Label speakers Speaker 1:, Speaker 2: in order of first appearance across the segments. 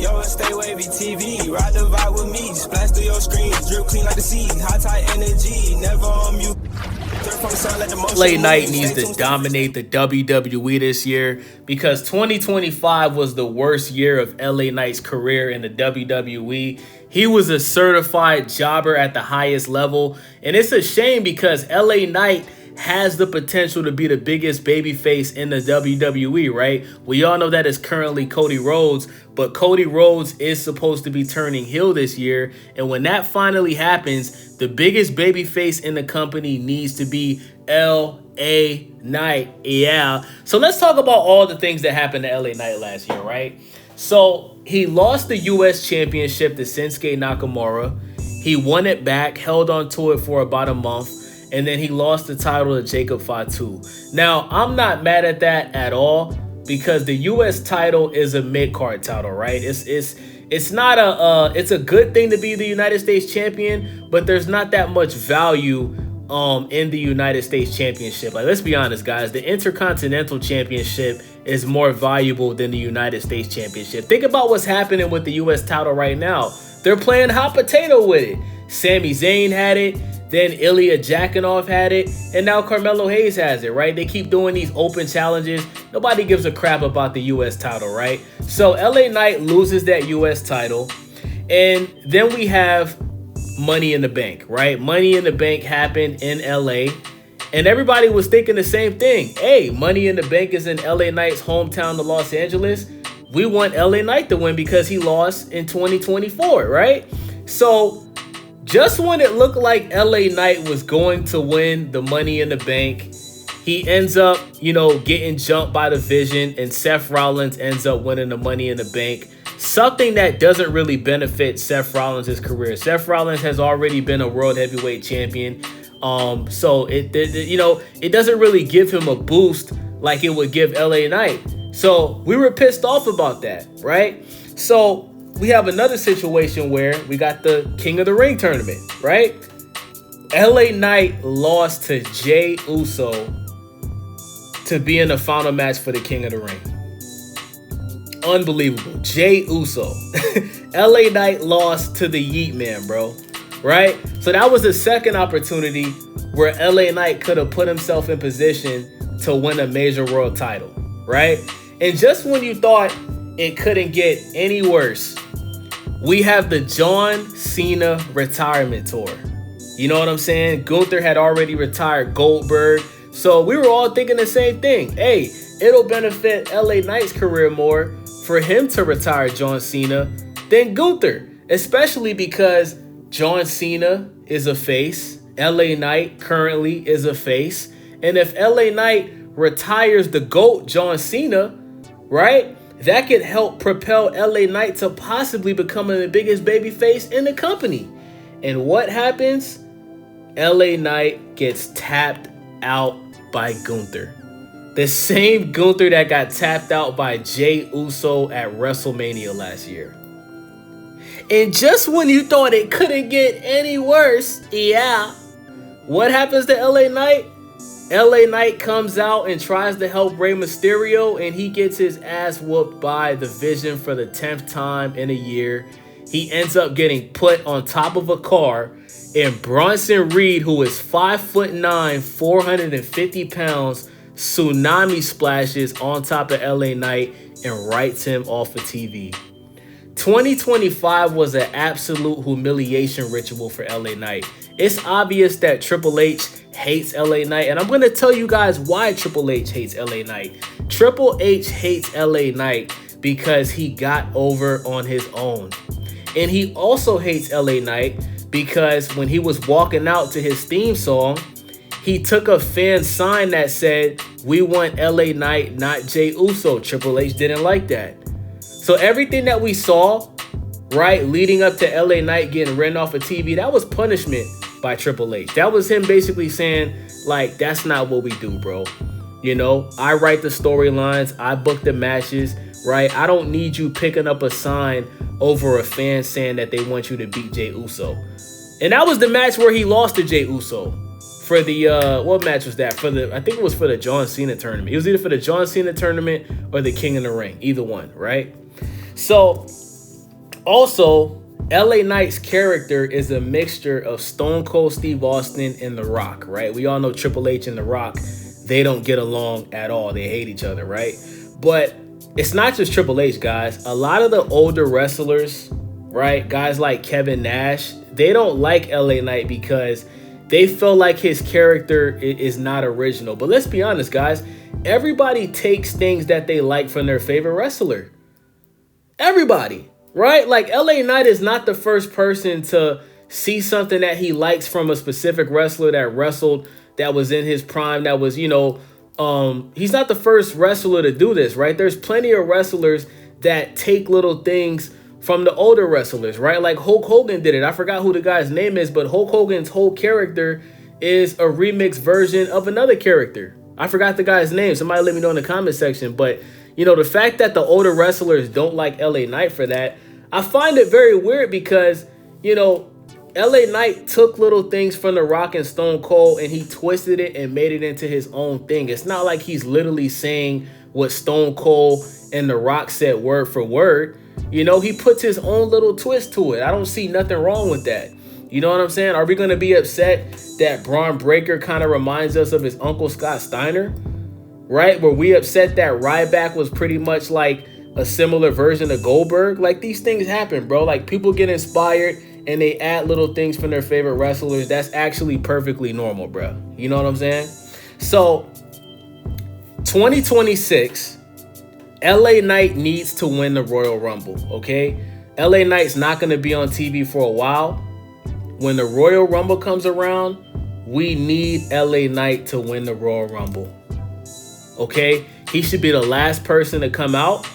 Speaker 1: Yo, stay wavy TV, ride the vibe with me, splash through your screen, drip clean like the sea, high tide energy, never on mute.
Speaker 2: LA Knight needs to dominate the WWE this year because 2025 was the worst year of LA Knight's career in the WWE. He was a certified jobber at the highest level, and it's a shame because LA Knight has the potential to be the biggest babyface in the WWE, right? We all know that is currently Cody Rhodes, but Cody Rhodes is supposed to be turning heel this year, and when that finally happens, the biggest babyface in the company needs to be LA Knight. Yeah. So let's talk about all the things that happened to LA Knight last year, right? So he lost the US Championship to Shinsuke Nakamura. He won it back, held on to it for about a month, and then he lost the title to Jacob Fatu. Now, I'm not mad at that at all because the US title is a mid-card title, right? It's not it's a good thing to be the United States champion, but there's not that much value in the United States Championship. Like, let's be honest, guys, the Intercontinental Championship is more valuable than the United States Championship. Think about what's happening with the US title right now. They're playing hot potato with it. Sami Zayn had it, then Ilya Dragunov had it, and now Carmelo Hayes has it, right? They keep doing these open challenges. Nobody gives a crap about the US title, right? So LA Knight loses that US title, and then we have Money in the Bank, right? Money in the Bank happened in LA, and everybody was thinking the same thing. Hey, Money in the Bank is in LA Knight's hometown of Los Angeles. We want LA Knight to win because he lost in 2024, right? So just when it looked like LA Knight was going to win the Money in the Bank, he ends up, getting jumped by the Vision, and Seth Rollins ends up winning the Money in the Bank. Something that doesn't really benefit Seth Rollins' career. Seth Rollins has already been a world heavyweight champion. So it doesn't really give him a boost like it would give LA Knight. So we were pissed off about that, right? So we have another situation where we got the King of the Ring tournament, right? LA Knight lost to Jey Uso to be in the final match for the King of the Ring. Unbelievable. Jey Uso. LA Knight lost to the Yeet Man, bro. Right? So that was the second opportunity where LA Knight could have put himself in position to win a major world title. Right? And just when you thought it couldn't get any worse, we have the John Cena retirement tour. You know what I'm saying? Gunther had already retired Goldberg. So we were all thinking the same thing. Hey, it'll benefit LA Knight's career more for him to retire John Cena than Gunther, especially because John Cena is a face. LA Knight currently is a face. And if LA Knight retires the GOAT John Cena, right, that could help propel LA Knight to possibly becoming the biggest babyface in the company. And what happens? LA Knight gets tapped out by Gunther. The same Gunther that got tapped out by Jey Uso at WrestleMania last year. And just when you thought it couldn't get any worse, what happens to LA Knight? LA Knight comes out and tries to help Rey Mysterio, and he gets his ass whooped by the Vision for the 10th time in a year. He ends up getting put on top of a car, and Bronson Reed, who is 5'9", 450 pounds, tsunami splashes on top of LA Knight and writes him off of TV. 2025 was an absolute humiliation ritual for LA Knight. It's obvious that Triple H hates LA Knight, and I'm going to tell you guys why Triple H hates LA Knight. Triple H hates LA Knight because he got over on his own. And he also hates LA Knight because when he was walking out to his theme song, he took a fan sign that said, "We want LA Knight, not Jey Uso." Triple H didn't like that. So everything that we saw, right, leading up to LA Knight getting written off of TV, that was punishment by Triple H. That was him basically saying, like, that's not what we do, bro. I write the storylines, I book the matches, right? I don't need you picking up a sign over a fan saying that they want you to beat Jey Uso. And that was the match where he lost to Jey Uso. For the, what match was that? I think it was for the John Cena tournament. It was either for the John Cena tournament or the King of the Ring. Either one, right? So Also, LA Knight's character is a mixture of Stone Cold Steve Austin and The Rock, right? We all know Triple H and The Rock, they don't get along at all. They hate each other, right? But it's not just Triple H, guys. A lot of the older wrestlers, right, guys like Kevin Nash, they don't like LA Knight because they feel like his character is not original. But let's be honest, guys. Everybody takes things that they like from their favorite wrestler. Everybody, right? Like LA Knight is not the first person to see something that he likes from a specific wrestler that wrestled, that was in his prime, that was, he's not the first wrestler to do this, right? There's plenty of wrestlers that take little things from the older wrestlers, right? Like Hulk Hogan did it. I forgot who the guy's name is, but Hulk Hogan's whole character is a remixed version of another character. I forgot the guy's name. Somebody let me know in the comment section. But, the fact that the older wrestlers don't like LA Knight for that, I find it very weird because, LA Knight took little things from The Rock and Stone Cold and he twisted it and made it into his own thing. It's not like he's literally saying what Stone Cold and The Rock said word for word. He puts his own little twist to it. I don't see nothing wrong with that. You know what I'm saying? Are we going to be upset that Braun Breaker kind of reminds us of his uncle Scott Steiner? Right? Were we upset that Ryback was pretty much like a similar version of Goldberg? Like, these things happen, bro. Like, people get inspired and they add little things from their favorite wrestlers. That's actually perfectly normal, bro. You know what I'm saying? So, 2026, LA Knight needs to win the Royal Rumble, okay? LA Knight's not going to be on TV for a while. When the Royal Rumble comes around, we need LA Knight to win the Royal Rumble. Okay? He should be the last person to come out.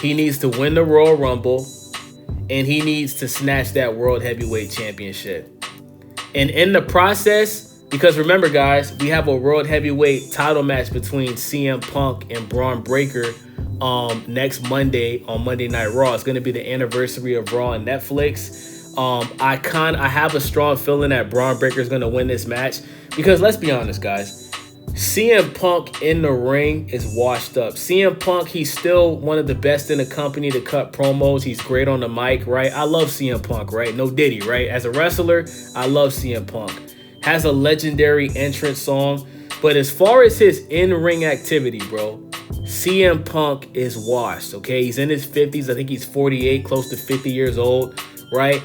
Speaker 2: He needs to win the Royal Rumble. And he needs to snatch that World Heavyweight Championship. And in the process, because remember, guys, we have a World Heavyweight title match between CM Punk and Braun Breaker next Monday on Monday Night Raw. It's going to be the anniversary of Raw on Netflix. I have a strong feeling that Braun Breaker is going to win this match because let's be honest, guys, CM Punk in the ring is washed up. CM Punk, he's still one of the best in the company to cut promos. He's great on the mic, right? I love CM Punk, right? No Diddy, right? As a wrestler, I love CM Punk. Has a legendary entrance song, but as far as his in-ring activity, bro, CM Punk is washed, okay? He's in his 50s. I think he's 48, close to 50 years old, right?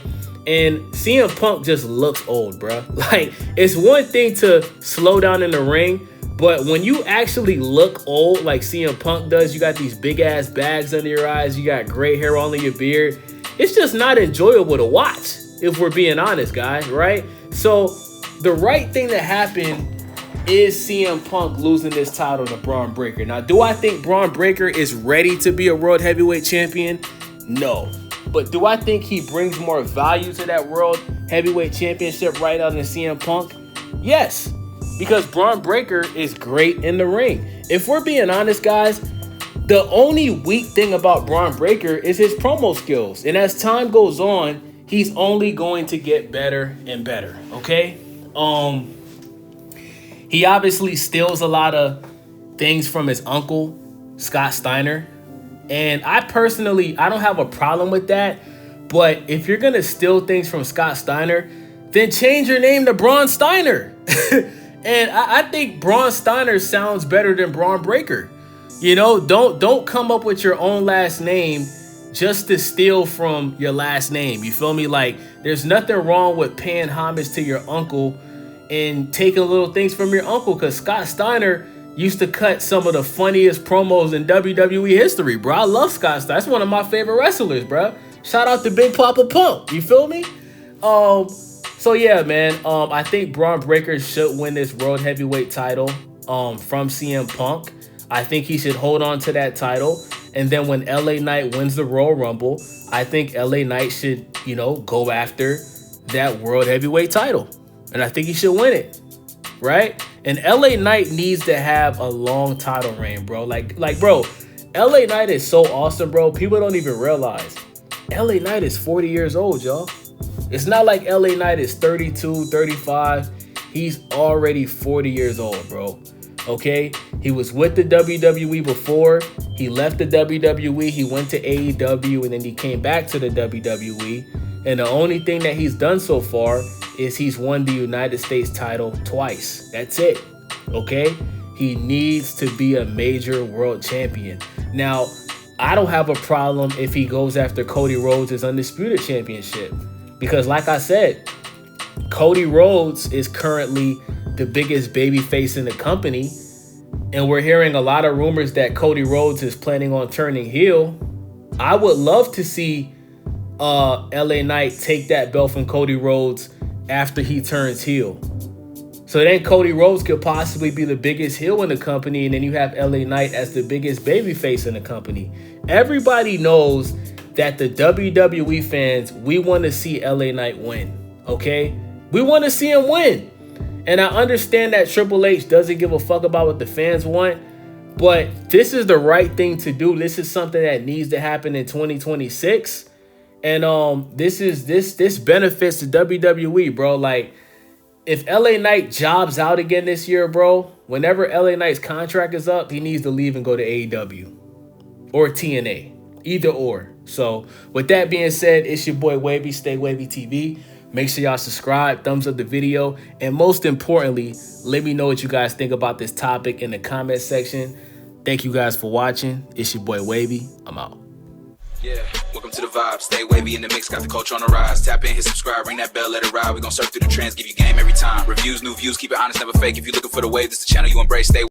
Speaker 2: And CM Punk just looks old, bro. Like, it's one thing to slow down in the ring, but when you actually look old like CM Punk does, you got these big-ass bags under your eyes, you got gray hair all in your beard, it's just not enjoyable to watch, if we're being honest, guys, right? So, the right thing that happened is CM Punk losing this title to Braun Breaker. Now, do I think Braun Breaker is ready to be a World Heavyweight Champion? No. But do I think he brings more value to that World Heavyweight Championship right now than CM Punk? Yes. Because Braun Breaker is great in the ring. If we're being honest, guys, the only weak thing about Braun Breaker is his promo skills. And as time goes on, he's only going to get better and better, okay? He obviously steals a lot of things from his uncle, Scott Steiner. And I don't have a problem with that. But if you're going to steal things from Scott Steiner, then change your name to Braun Steiner. And I think Braun Steiner sounds better than Braun Breaker. Don't come up with your own last name just to steal from your last name. You feel me? Like, there's nothing wrong with paying homage to your uncle and taking little things from your uncle, because Scott Steiner used to cut some of the funniest promos in WWE history, bro. I love Scott Steiner. That's one of my favorite wrestlers, bro. Shout out to Big Papa Pump. You feel me? So yeah, man. I think Braun Breaker should win this World Heavyweight title from CM Punk. I think he should hold on to that title. And then when LA Knight wins the Royal Rumble, I think LA Knight should, go after that World Heavyweight title. And I think he should win it. Right? And LA Knight needs to have a long title reign, bro. Like, bro, LA Knight is so awesome, bro. People don't even realize LA Knight is 40 years old, y'all. It's not like LA Knight is 32, 35. He's already 40 years old, bro. Okay? He was with the WWE before. He left the WWE. He went to AEW, and then he came back to the WWE. And the only thing that he's done so far is he's won the United States title twice. That's it. Okay? He needs to be a major world champion. Now, I don't have a problem if he goes after Cody Rhodes' Undisputed Championship. Because like I said, Cody Rhodes is currently the biggest babyface in the company. And we're hearing a lot of rumors that Cody Rhodes is planning on turning heel. I would love to see LA Knight take that belt from Cody Rhodes after he turns heel. So then Cody Rhodes could possibly be the biggest heel in the company, and then you have LA Knight as the biggest babyface in the company. Everybody knows that the WWE fans, we want to see LA Knight win, okay? We want to see him win. And I understand that Triple H doesn't give a fuck about what the fans want, but this is the right thing to do. This is something that needs to happen in 2026. And this benefits the WWE, bro. Like, if LA Knight jobs out again this year, bro, whenever LA Knight's contract is up, he needs to leave and go to AEW or TNA, either or. So with that being said, it's your boy Wavy, Stay Wavy TV. Make sure y'all subscribe, thumbs up the video, and most importantly, let me know what you guys think about this topic in the comment section. Thank you guys for watching. It's your boy Wavy. I'm out.
Speaker 3: Yeah, welcome to the vibe. Stay wavy in the mix, got the culture on the rise. Tap in, hit subscribe, ring that bell, let it ride. We gon' surf through the trends, give you game every time. Reviews, new views, keep it honest, never fake. If you're looking for the wave, this the channel you embrace. Stay